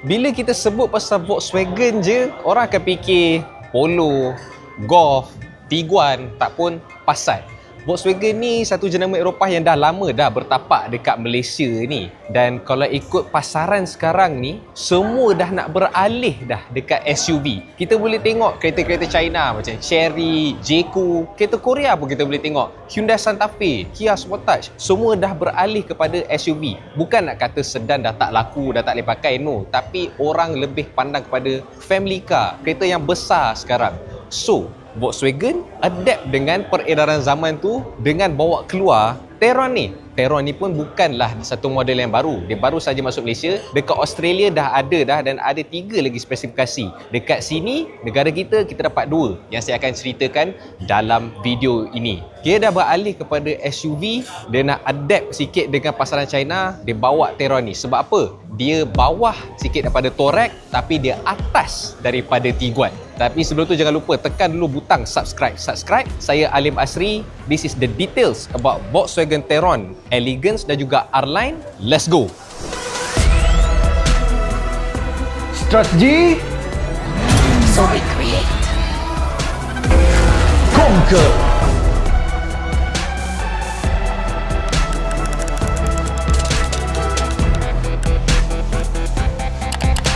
Bila kita sebut pasal Volkswagen je, orang akan fikir Polo, Golf, Tiguan, tak pun Passat. Volkswagen ni satu jenama Eropah yang dah lama dah bertapak dekat Malaysia ni. Dan kalau ikut pasaran sekarang ni, semua dah nak beralih dah dekat SUV. Kita boleh tengok kereta-kereta China macam Chery, Jeku, kereta Korea pun kita boleh tengok. Hyundai Santa Fe, Kia Sportage, semua dah beralih kepada SUV. Bukan nak kata sedan dah tak laku, dah tak boleh pakai, no. Tapi orang lebih pandang kepada family car, kereta yang besar sekarang. So, Volkswagen adapt dengan peredaran zaman tu dengan bawa keluar Tayron ni. Tayron ni pun bukanlah satu model yang baru. Dia baru saja masuk Malaysia. Dekat Australia dah ada dah dan ada 3 lagi spesifikasi. Dekat sini, negara kita dapat 2 yang saya akan ceritakan dalam video ini. Dia dah beralih kepada SUV, dia nak adapt sikit dengan pasaran China, dia bawa Tayron ni. Sebab apa? Dia bawah sikit daripada Touareg tapi dia atas daripada Tiguan. Tapi sebelum tu jangan lupa tekan dulu butang subscribe. Saya Alim Asri. This is the details about Volkswagen Tayron, Elegance dan juga R-Line. Let's go. Strategi. So we create. Conquer.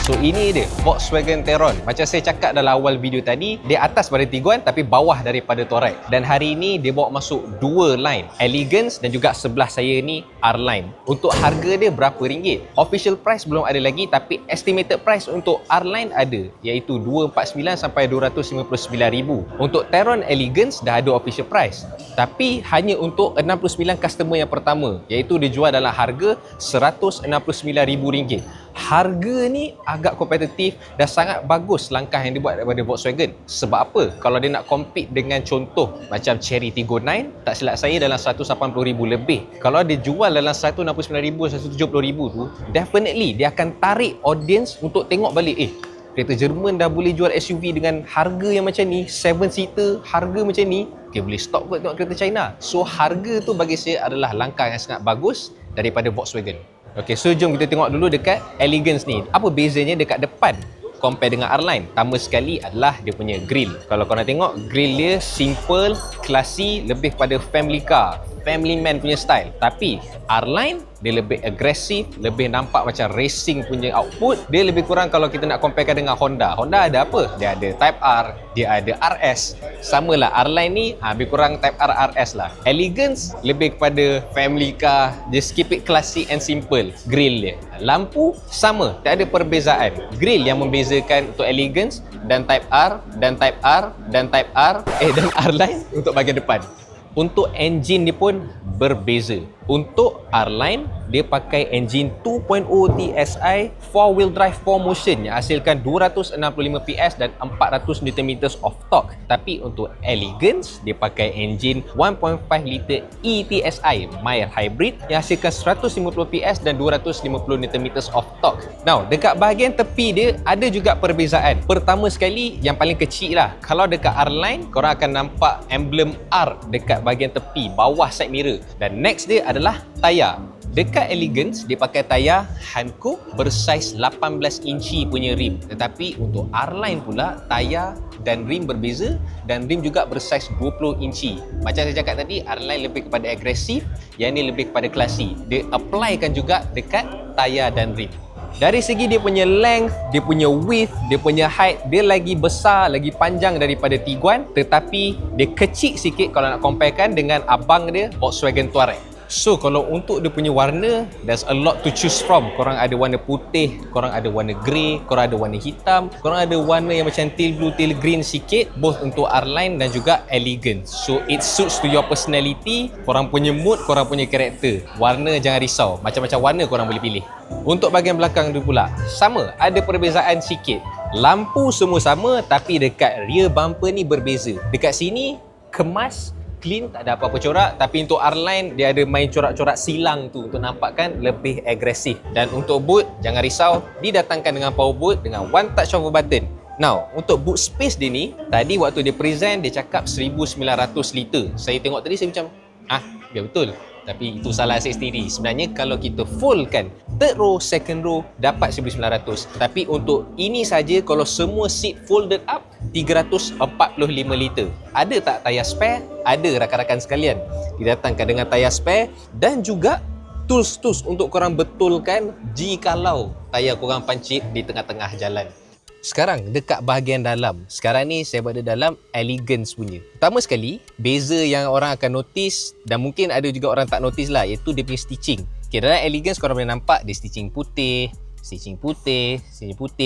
So ini dia Volkswagen Tayron. Macam saya cakap dalam awal video tadi, dia atas pada Tiguan tapi bawah daripada Touareg. Dan hari ini dia bawa masuk 2 line, Elegance dan juga sebelah saya ni R-Line. Untuk harga dia berapa ringgit? Official price belum ada lagi tapi estimated price untuk R-Line ada, iaitu 249 sampai 259,000. Untuk Tayron Elegance dah ada official price. Tapi hanya untuk 69 customer yang pertama, iaitu dia jual dalam harga RM169,000. Harga ni agak kompetitif dan sangat bagus langkah yang dibuat daripada Volkswagen. Sebab apa? Kalau dia nak compete dengan contoh macam Chery Tiggo 9, tak silap saya dalam 180,000 lebih. Kalau dia jual dalam 169,000, 170,000 tu, definitely dia akan tarik audience untuk tengok balik. Kereta Jerman dah boleh jual SUV dengan harga yang macam ni, 7-seater, harga macam ni, okay, boleh stop buat tengok kereta China. So harga tu bagi saya adalah langkah yang sangat bagus daripada Volkswagen. Okey, so jom kita tengok dulu dekat Elegance ni. Apa bezanya dekat depan compare dengan R-Line? Pertama sekali adalah dia punya grill. Kalau korang nak tengok, grill dia simple, classy, lebih pada family car, family man punya style. Tapi R-Line dia lebih agresif, lebih nampak macam racing punya output. Dia lebih kurang kalau kita nak comparekan dengan Honda. Honda ada apa? Dia ada Type R, dia ada RS. Samalah R-Line ni lebih kurang Type R, RS lah. Elegance lebih kepada family car, just keep it classic and simple. Grill dia, lampu sama, tak ada perbezaan. Grill yang membezakan untuk Elegance dan Type R dan Type R dan Type R dan R-Line untuk bahagian depan. Untuk enjin dia pun berbeza. Untuk R-Line, dia pakai enjin 2.0 TSI 4-wheel drive 4Motion yang hasilkan 265 PS dan 400 Nm of torque. Tapi untuk Elegance, dia pakai enjin 1.5 liter ETSI mild hybrid yang hasilkan 150 PS dan 250 Nm of torque. Now, dekat bahagian tepi dia ada juga perbezaan. Pertama sekali, yang paling kecil lah. Kalau dekat R-Line, korang akan nampak emblem R dekat bahagian tepi, bawah side mirror. Dan next dia adalah tayar. Dekat Elegance, dia pakai tayar Hankook bersaiz 18 inci punya rim. Tetapi untuk R-Line pula, tayar dan rim berbeza dan rim juga bersaiz 20 inci. Macam saya cakap tadi, R-Line lebih kepada agresif, yang ni lebih kepada classy. Dia applykan juga dekat tayar dan rim. Dari segi dia punya length, dia punya width, dia punya height, dia lagi besar, lagi panjang daripada Tiguan, tetapi dia kecil sikit kalau nak comparekan dengan abang dia, Volkswagen Touareg. So kalau untuk dia punya warna, there's a lot to choose from. Korang ada warna putih, korang ada warna grey, korang ada warna hitam, korang ada warna yang macam teal blue, teal green sikit, both untuk R-Line dan juga Elegance. So it suits to your personality, korang punya mood, korang punya karakter. Warna jangan risau, macam-macam warna korang boleh pilih. Untuk bahagian belakang tu pula, sama, ada perbezaan sikit. Lampu semua sama tapi dekat rear bumper ni berbeza. Dekat sini kemas, clean, tak ada apa-apa corak. Tapi untuk R-Line, dia ada main corak-corak silang tu untuk nampakkan lebih agresif. Dan untuk boot, jangan risau, didatangkan dengan power boot dengan one touch of a button. Now, untuk boot space dia ni, tadi waktu dia present, dia cakap 1900 liter. Saya tengok tadi, saya macam, ya betul. Tapi itu salah saya sendiri. Sebenarnya kalau kita fullkan third row, second row dapat 1900. Tapi untuk ini saja kalau semua seat folded up 345 liter. Ada tak tayar spare? Ada rakan-rakan sekalian. Didatangkan dengan tayar spare dan juga tools untuk korang betulkan jikalau tayar korang pancit di tengah-tengah jalan. Sekarang dekat bahagian dalam. Sekarang ni saya buat dalam Elegance punya. Pertama sekali, beza yang orang akan notice dan mungkin ada juga orang tak notice lah, iaitu dia punya stitching. Okay, dalam Elegance korang boleh nampak dia stitching putih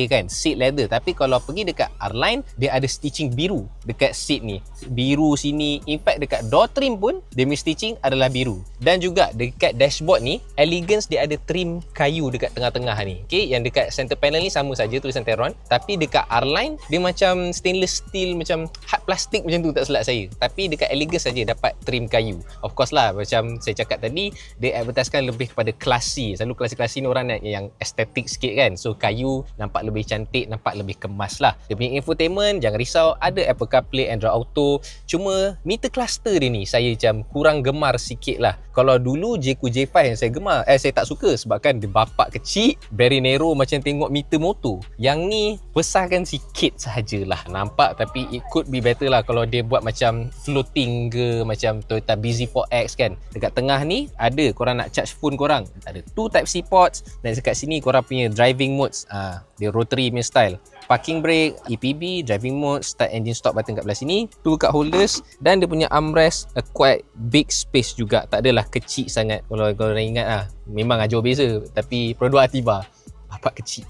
kan, seat leather. Tapi kalau pergi dekat R-Line, dia ada stitching biru dekat seat ni, biru sini. In fact dekat door trim pun dia punya stitching adalah biru. Dan juga dekat dashboard ni, Elegance dia ada trim kayu dekat tengah-tengah ni. Okay, yang dekat center panel ni sama saja tulisan Teron, tapi dekat R-Line dia macam stainless steel, macam hard plastik macam tu, tak silap saya. Tapi dekat Elegance saja dapat trim kayu. Of course lah, macam saya cakap tadi, dia advertisekan lebih kepada classy. Selalu classy ni orang yang estetik sikit kan, so kayu nampak lebih cantik, nampak lebih kemas lah. Dia punya infotainment jangan risau, ada Apple CarPlay, Android Auto. Cuma meter cluster dia ni saya macam kurang gemar sikit lah. Kalau dulu Jayco J5 yang saya gemar, saya tak suka sebabkan dia bapak kecil, very narrow macam tengok meter motor. Yang ni besarkan sikit sahajalah nampak, tapi it could be better lah kalau dia buat macam floating ke, macam Toyota BZ4X kan. Dekat tengah ni ada korang nak charge phone korang, ada 2 Type-C ports, dan dekat sini korang punya driving modes, dia rotary punya style. Parking brake, EPB, driving mode, start engine stop button kat belah sini, 2 card holders, dan dia punya armrest quite big space juga, tak adalah kecil sangat. Kalau korang ingat memang jauh beza, tapi produk Ativa bapak kecil.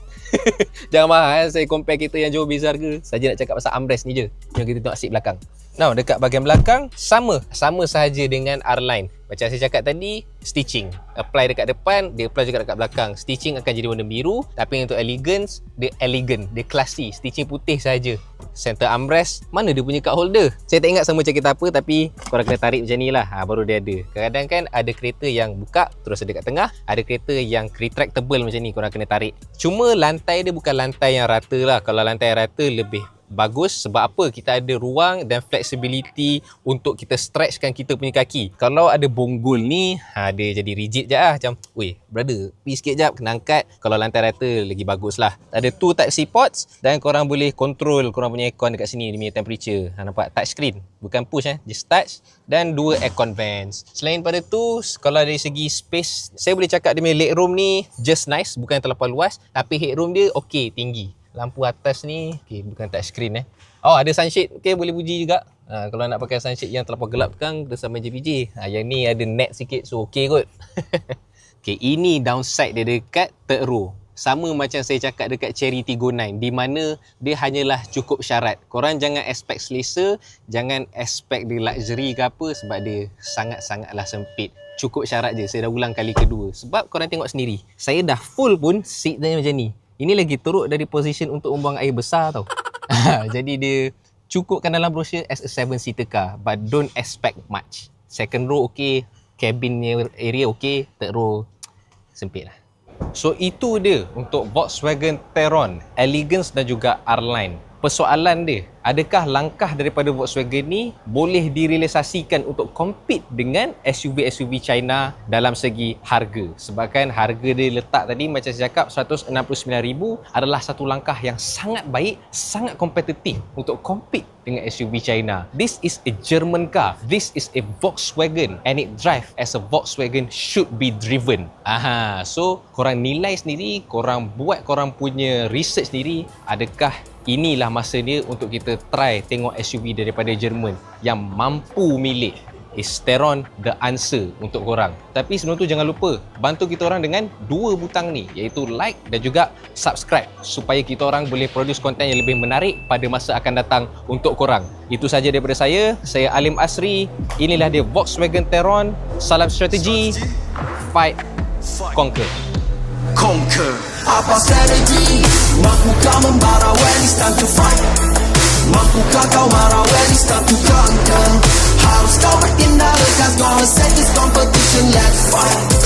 Jangan marah saya compare kereta yang jauh beza harga, saja nak cakap pasal armrest ni je. Yang kita tengok seat belakang. Now dekat bahagian belakang sama sahaja dengan R-Line. Macam saya cakap tadi, stitching apply dekat depan, dia apply juga dekat belakang. Stitching akan jadi warna biru, tapi untuk Elegance dia elegant, dia classy, stitching putih saja. Center armrest, mana dia punya card holder? Saya tak ingat sama macam kereta apa, tapi korang kena tarik macam ni lah, baru dia ada. Kadang-kadang kan ada kereta yang buka terus ada kat tengah, ada kereta yang retractable macam ni, korang kena tarik. Cuma lantai dia bukan lantai yang rata lah. Kalau lantai yang rata lebih bagus. Sebab apa? Kita ada ruang dan flexibility untuk kita stretchkan kita punya kaki. Kalau ada bonggol ni, dia jadi rigid je lah. Macam, weh brother, pergi sikit jap, kena angkat. Kalau lantai rata lagi bagus lah. Ada 2 Type-C ports dan korang boleh control korang punya aircon dekat sini, dia punya temperature. Nampak? Touch screen, bukan push just touch. Dan 2 aircon vents. Selain pada tu, kalau dari segi space, saya boleh cakap dia punya legroom ni just nice, bukan terlalu luas, tapi headroom dia okey, tinggi. Lampu atas ni, okay, bukan touch screen Oh, ada sunshade, okay, boleh puji juga. Kalau nak pakai sunshade yang terlalu gelap kan, bersama JPJ. Yang ni ada net sikit, so okay kot. Okay, ini downside dia dekat third row. Sama macam saya cakap dekat Chery Tiggo 9, di mana dia hanyalah cukup syarat. Korang jangan expect selesa, jangan expect dia luxury ke apa, sebab dia sangat-sangatlah sempit. Cukup syarat je, saya dah ulang kali kedua. Sebab korang tengok sendiri, saya dah full pun seat dia macam ni. Ini lagi teruk dari position untuk membuang air besar tau. Jadi dia cukupkan dalam brochure as a 7-seater car, but don't expect much. Second row okey, cabin area okey, third row sempit lah. So itu dia untuk Volkswagen Tayron, Elegance dan juga R-Line. Persoalan dia, adakah langkah daripada Volkswagen ni boleh direalisasikan untuk compete dengan SUV-SUV China dalam segi harga? Sebabkan harga dia letak tadi macam saya cakap 169,000 adalah satu langkah yang sangat baik, sangat kompetitif untuk compete dengan SUV China. This is a German car. This is a Volkswagen and it drive as a Volkswagen should be driven. So korang nilai sendiri, korang buat korang punya research sendiri, adakah inilah masa dia untuk kita try tengok SUV daripada Jerman yang mampu milik. Is Tayron the answer untuk korang? Tapi sebelum tu jangan lupa bantu kita orang dengan 2 butang ni, iaitu like dan juga subscribe, supaya kita orang boleh produce konten yang lebih menarik pada masa akan datang untuk korang. Itu saja daripada saya Alim Asri. Inilah dia Volkswagen Tayron. Salam strategi, fight, conquer. Apa strategi? Mampukah membara when it's time to fight? Mampukah kau marah when it's time to conquer? Harus kau bertindak lekas, gonna set this competition, let's fight.